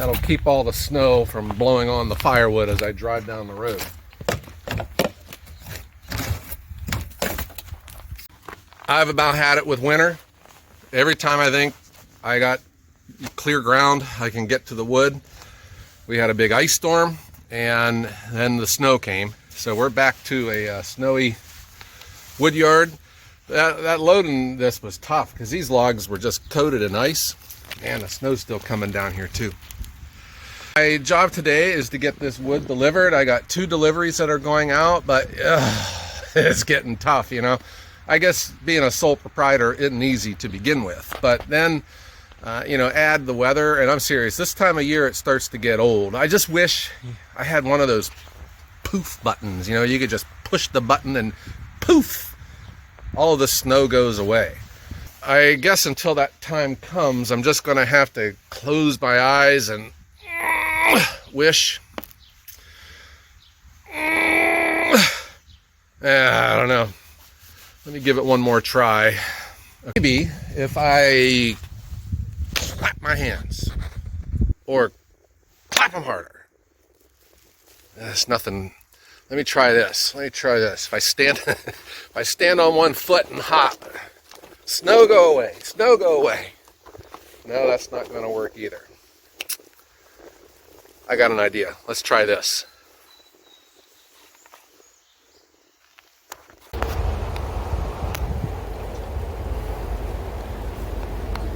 That'll keep all the snow from blowing on the firewood as I drive down the road. I've about had it with winter. Every time I think I got clear ground, I can get to the wood. We had a big ice storm, and then the snow came. So we're back to a snowy wood yard. That loading this was tough because these logs were just coated in ice, and the snow's still coming down here too. My job today is to get this wood delivered. I got 2 deliveries that are going out, but it's getting tough, you know. I guess being a sole proprietor isn't easy to begin with, but then, you know, add the weather, and I'm serious, this time of year it starts to get old. I just wish I had one of those poof buttons, you know, you could just push the button and poof, all of the snow goes away. I guess until that time comes, I'm just gonna have to close my eyes and wish. I don't know. Let me give it one more try. Maybe if I clap my hands or clap them harder. That's nothing. Let me try this. If I stand on one foot and hop, snow go away. Snow go away. No, that's not going to work either. I got an idea. Let's try this.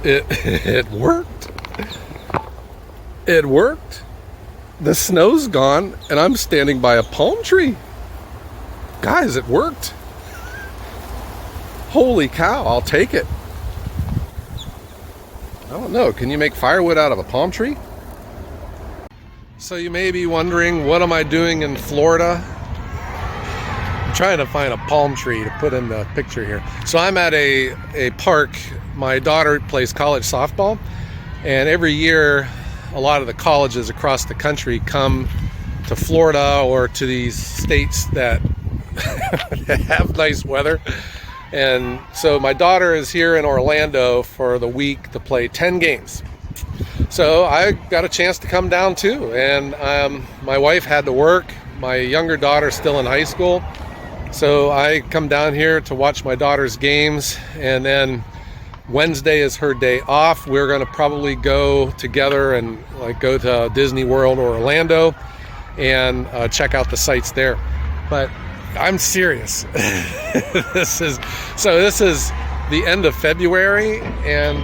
It worked. It worked. The snow's gone and I'm standing by a palm tree. Guys, it worked. Holy cow, I'll take it. I don't know, can you make firewood out of a palm tree? So you may be wondering, what am I doing in Florida? I'm trying to find a palm tree to put in the picture here. So I'm at a park. My daughter plays college softball, and every year a lot of the colleges across the country come to Florida or to these states that have nice weather. And so my daughter is here in Orlando for the week to play 10 games. So I got a chance to come down too, and my wife had to work. My younger daughter's still in high school, so I come down here to watch my daughter's games, and then Wednesday is her day off. We're going to probably go together and like go to Disney World or Orlando and check out the sights there. But I'm serious. This is the end of February, and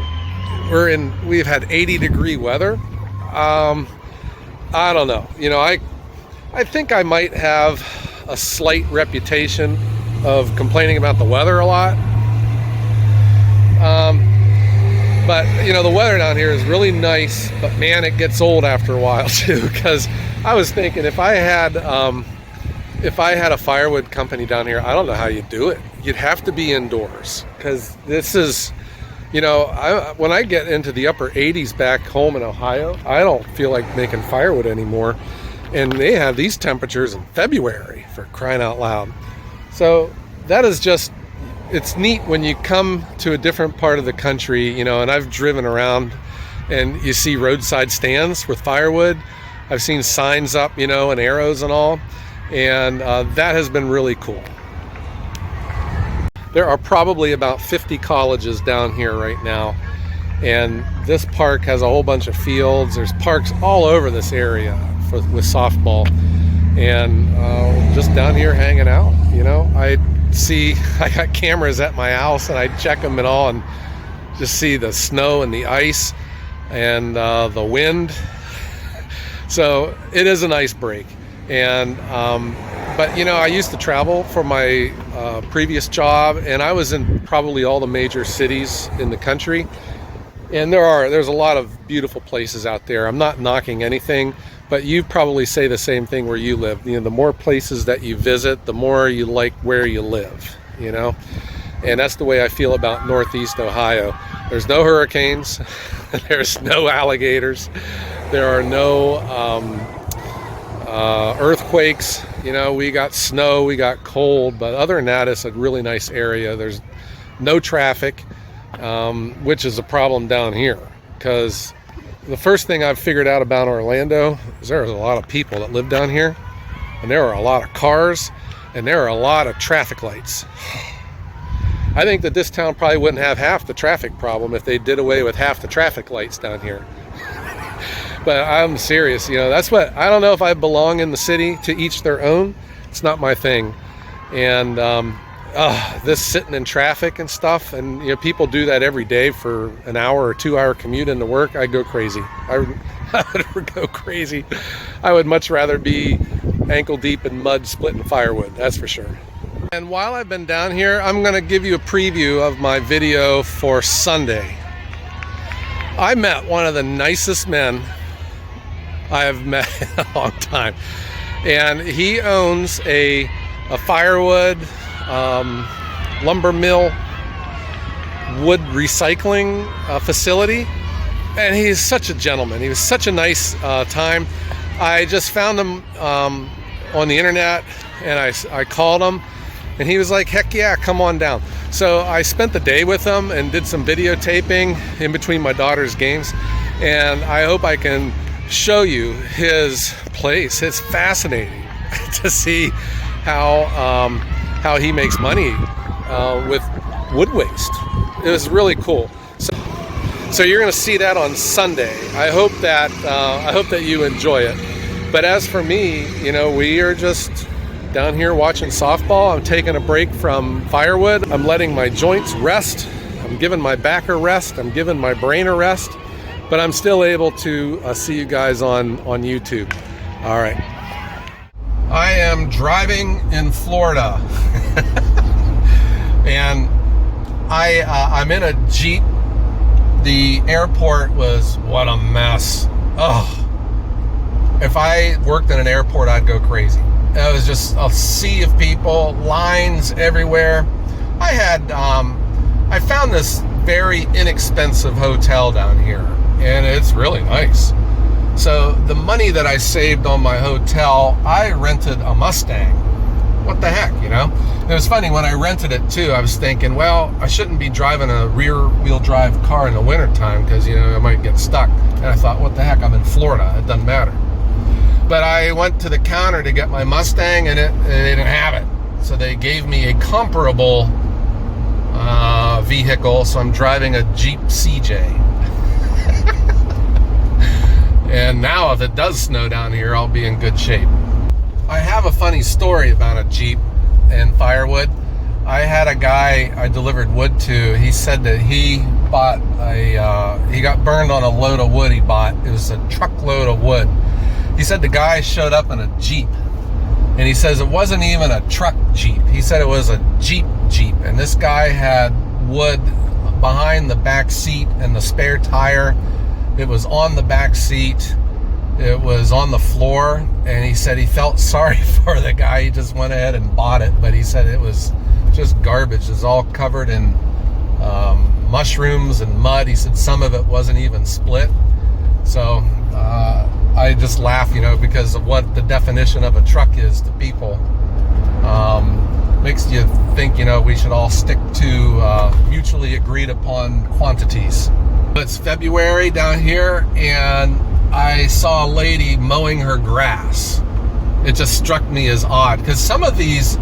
we've had 80-degree weather. I don't know. You know, I think I might have a slight reputation of complaining about the weather a lot. But you know, the weather down here is really nice, but man, it gets old after a while too, because I was thinking if I had a firewood company down here, I don't know how you'd do it. You'd have to be indoors, because this is, you know, when I get into the upper 80s back home in Ohio, I don't feel like making firewood anymore, and they have these temperatures in February, for crying out loud. So that is just, it's neat when you come to a different part of the country, you know, and I've driven around and you see roadside stands with firewood. I've seen signs up, you know, and arrows and all, and that has been really cool. There are probably about 50 colleges down here right now, and this park has a whole bunch of fields. There's parks all over this area with softball, and just down here hanging out, you know. I got cameras at my house and I check them and all, and just see the snow and the ice and the wind. So it is a nice break. And but you know, I used to travel for my previous job, and I was in probably all the major cities in the country, and there's a lot of beautiful places out there. I'm not knocking anything, but you probably say the same thing where you live. You know, the more places that you visit, the more you like where you live, you know. And that's the way I feel about Northeast Ohio. There's no hurricanes, there's no alligators, there are no earthquakes. You know, we got snow, we got cold, but other than that, it's a really nice area. There's no traffic, which is a problem down here, because the first thing I've figured out about Orlando is there's a lot of people that live down here, and there are a lot of cars, and there are a lot of traffic lights. I think that this town probably wouldn't have half the traffic problem if they did away with half the traffic lights down here. But I'm serious, you know, that's what, I don't know if I belong in the city, to each their own. It's not my thing. And this sitting in traffic and stuff, and you know, people do that every day for an hour or 2 hour commute into work. I'd go crazy. I would go crazy. I would much rather be ankle deep in mud splitting firewood, that's for sure. And while I've been down here, I'm going to give you a preview of my video for Sunday. I met one of the nicest men I have met in a long time. And he owns a firewood, lumber mill, wood recycling facility. And he's such a gentleman. He was such a nice time. I just found him on the internet, and I called him. And he was like, heck yeah, come on down. So I spent the day with him and did some videotaping in between my daughter's games. And I hope I can show you his place. It's fascinating to see how he makes money with wood waste. It was really cool. So you're going to see that on Sunday. I hope that you enjoy it. But as for me, you know, we are just down here watching softball. I'm taking a break from firewood. I'm letting my joints rest. I'm giving my back a rest. I'm giving my brain a rest. But I'm still able to see you guys on YouTube. All right. I am driving in Florida. And I'm in a Jeep. The airport was, what a mess. Oh, if I worked in an airport, I'd go crazy. It was just a sea of people, lines everywhere. I found this very inexpensive hotel down here, and it's really nice. So the money that I saved on my hotel, I rented a Mustang. What the heck, you know? It was funny, when I rented it too, I was thinking, well, I shouldn't be driving a rear-wheel drive car in the wintertime because, you know, I might get stuck. And I thought, what the heck, I'm in Florida, it doesn't matter. But I went to the counter to get my Mustang, and they didn't have it. So they gave me a comparable vehicle, so I'm driving a Jeep CJ. And now if it does snow down here, I'll be in good shape. I have a funny story about a Jeep and firewood. I had a guy I delivered wood to. He said that he bought he got burned on a load of wood he bought. It was a truckload of wood. He said the guy showed up in a Jeep, and he says it wasn't even a truck Jeep. He said it was a Jeep, and this guy had wood behind the back seat and the spare tire. It was on the back seat. It was on the floor, and he said he felt sorry for the guy. He just went ahead and bought it, but he said it was just garbage. It was all covered in mushrooms and mud. He said some of it wasn't even split. So I just laugh, you know, because of what the definition of a truck is to people. Makes you think, you know, we should all stick to mutually agreed upon quantities. It's February down here, and I saw a lady mowing her grass. It just struck me as odd, because some of these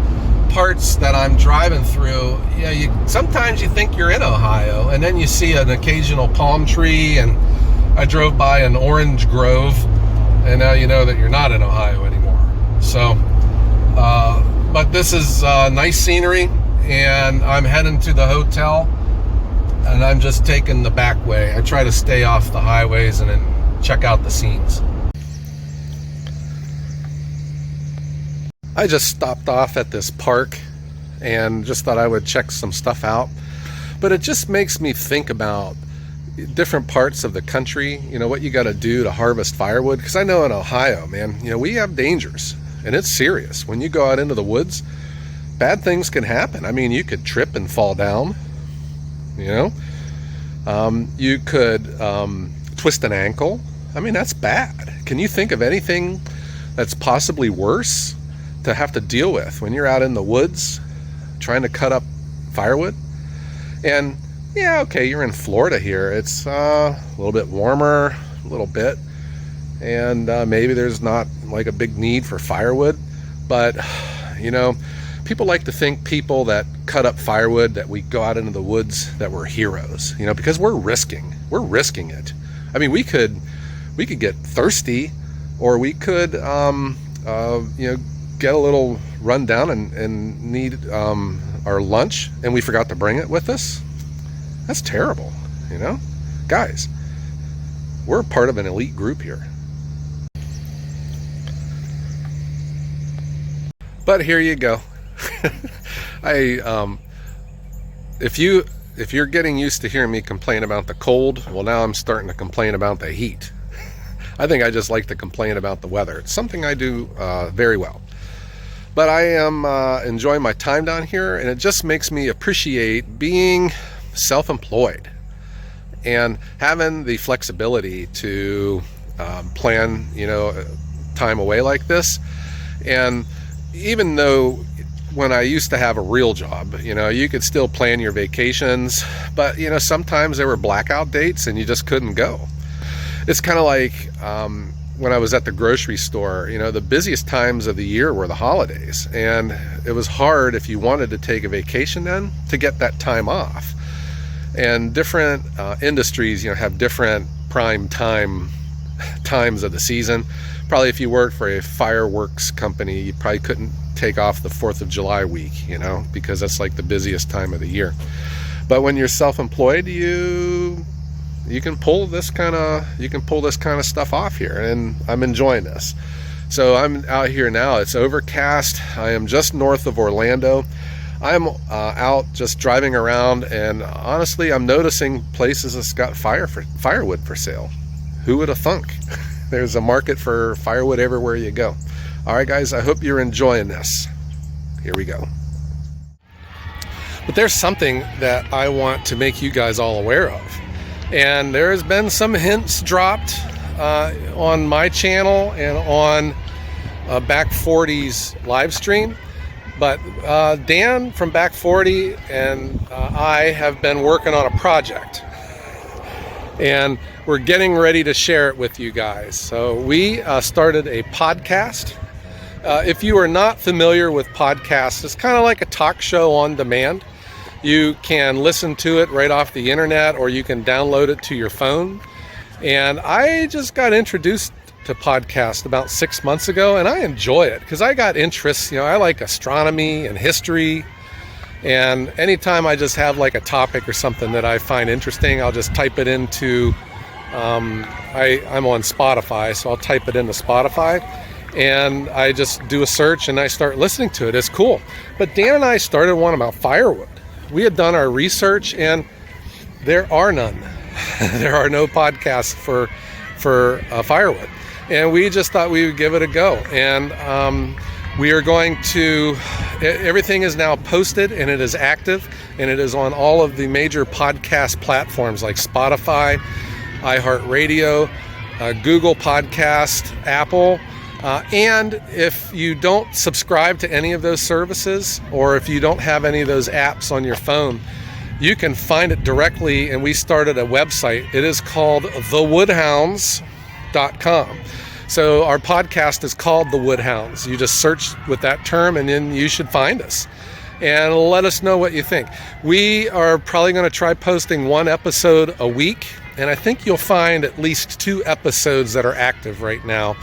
parts that I'm driving through, sometimes you think you're in Ohio, and then you see an occasional palm tree, and I drove by an orange grove, and now you know that you're not in Ohio anymore. So, but this is nice scenery, and I'm heading to the hotel, and I'm just taking the back way. I try to stay off the highways and then check out the scenes. I just stopped off at this park and just thought I would check some stuff out. But it just makes me think about different parts of the country, you know, what you got to do to harvest firewood. Because I know in Ohio, man, you know, we have dangers, and it's serious. When you go out into the woods, bad things can happen. I mean, you could trip and fall down, you know. You could twist an ankle. I mean, that's bad. Can you think of anything that's possibly worse to have to deal with when you're out in the woods trying to cut up firewood? And yeah, okay, you're in Florida here. It's a little bit warmer, little bit, and maybe there's not like a big need for firewood. But people like to think people that cut up firewood, that we go out into the woods, that we're heroes, because we're risking it. I mean, we could get thirsty, or we could get a little run down and need our lunch, and we forgot to bring it with us. That's terrible. Guys, we're part of an elite group here. But here you go. If you're getting used to hearing me complain about the cold, well, now I'm starting to complain about the heat. I think I just like to complain about the weather. It's something I do very well. But I am enjoying my time down here, and it just makes me appreciate being self-employed and having the flexibility to plan, time away like this. And even though when I used to have a real job, you could still plan your vacations, but sometimes there were blackout dates and you just couldn't go. It's kind of like when I was at the grocery store, the busiest times of the year were the holidays, and it was hard if you wanted to take a vacation then to get that time off. And different industries, have different prime times of the season. Probably if you worked for a fireworks company, you probably couldn't take off the 4th of July week, because that's like the busiest time of the year. But when you're self-employed, you can pull this kind of stuff off here, and I'm enjoying this. So I'm out here now. It's overcast. I am just north of Orlando. I'm out just driving around, and honestly, I'm noticing places that's got firewood for sale. Who would have thunk? There's a market for firewood everywhere you go. All right, guys, I hope you're enjoying this. Here we go. But there's something that I want to make you guys all aware of. And there has been some hints dropped on my channel and on Back 40's live stream. But Dan from Back 40 and I have been working on a project, and we're getting ready to share it with you guys. So we started a podcast. If you are not familiar with podcasts, it's kind of like a talk show on demand. You can listen to it right off the internet, or you can download it to your phone. And I just got introduced to podcast about 6 months ago, and I enjoy it because I got interests. I like astronomy and history, and anytime I just have like a topic or something that I find interesting, I'll just type it into I'm on Spotify, so I'll type it into Spotify, and I just do a search and I start listening to it. It's cool. But Dan and I started one about firewood. We had done our research, and there are none. There are no podcasts for firewood. And we just thought we would give it a go. And we are going to, everything is now posted, and it is active, and it is on all of the major podcast platforms like Spotify, iHeartRadio, Google Podcast, Apple. And if you don't subscribe to any of those services, or if you don't have any of those apps on your phone, you can find it directly. And we started a website. It is called thewoodhounds.com. So our podcast is called The Woodhounds. You just search with that term, and then you should find us. And let us know what you think. We are probably going to try posting one episode a week, and I think you'll find at least 2 episodes that are active right now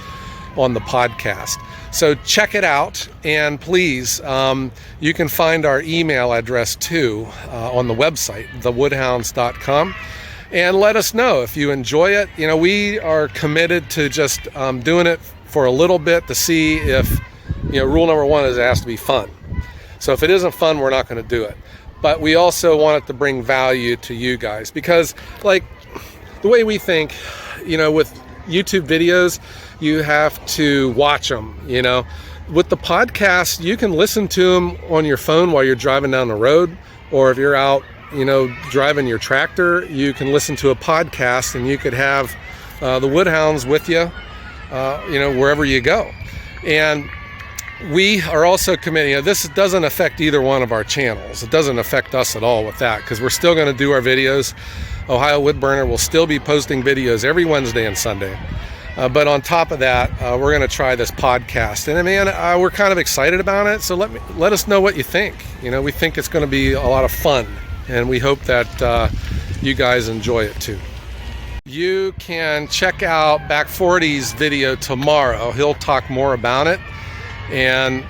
on the podcast. So check it out, and please, you can find our email address too on the website, thewoodhounds.com. And let us know if you enjoy it. We are committed to just doing it for a little bit to see if, rule number 1 is it has to be fun. So if it isn't fun, we're not going to do it. But we also want it to bring value to you guys, because like the way we think, with YouTube videos, you have to watch them, With the podcast, you can listen to them on your phone while you're driving down the road, or if you're out driving your tractor, you can listen to a podcast, and you could have the Woodhounds with you, wherever you go. And We are also committing, this doesn't affect either one of our channels. It doesn't affect us at all with that, because we're still going to do our videos. Ohio Woodburner will still be posting videos every Wednesday and Sunday. But on top of that, we're going to try this podcast. And man, we're kind of excited about it. So let us know what you think. We think it's going to be a lot of fun. And we hope that you guys enjoy it too. You can check out Back 40's video tomorrow. He'll talk more about it. And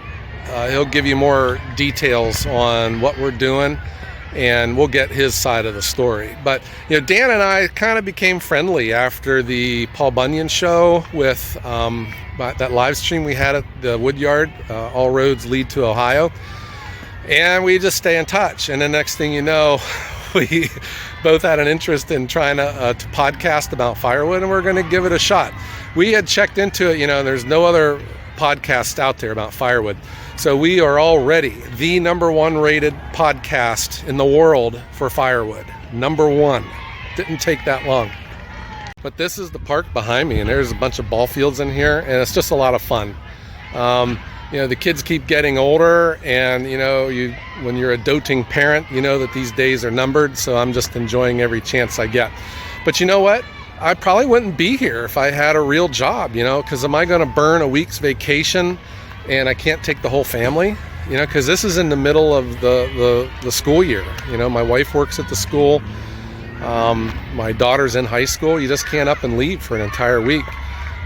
he'll give you more details on what we're doing, and we'll get his side of the story. But Dan and I kind of became friendly after the Paul Bunyan show with that live stream we had at the Woodyard, All Roads Lead to Ohio, and we just stay in touch. And the next thing you know, we both had an interest in trying to podcast about firewood, and we're going to give it a shot. We had checked into it, there's no other podcast out there about firewood. So we are already the #1 rated podcast in the world for firewood. #1. Didn't take that long. But this is the park behind me, and there's a bunch of ball fields in here, and it's just a lot of fun. The kids keep getting older, and when you're a doting parent, that these days are numbered, so I'm just enjoying every chance I get. But you know what? I probably wouldn't be here if I had a real job, because am I going to burn a week's vacation and I can't take the whole family? Because this is in the middle of the school year. My wife works at the school. My daughter's in high school. You just can't up and leave for an entire week.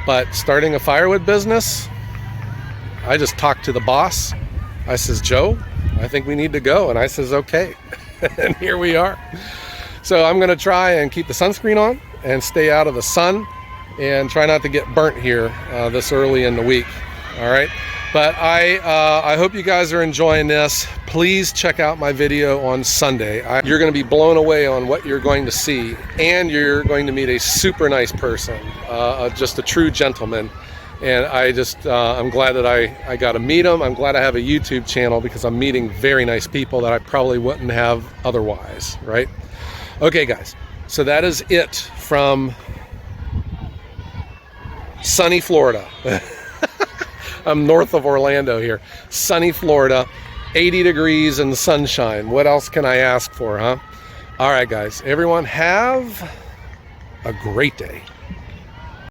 But starting a firewood business, I just talked to the boss. I says, Joe, I think we need to go. And I says, okay. And here we are. So I'm going to try and keep the sunscreen on and stay out of the sun and try not to get burnt here this early in the week. All right. But I hope you guys are enjoying this. Please check out my video on Sunday. You're going to be blown away on what you're going to see, and you're going to meet a super nice person, just a true gentleman. And I'm glad that I got to meet him. I'm glad I have a YouTube channel, because I'm meeting very nice people that I probably wouldn't have otherwise, right? Okay, guys. So that is it from sunny Florida. I'm north of Orlando here. Sunny Florida, 80 degrees and sunshine. What else can I ask for, huh? All right, guys. Everyone have a great day.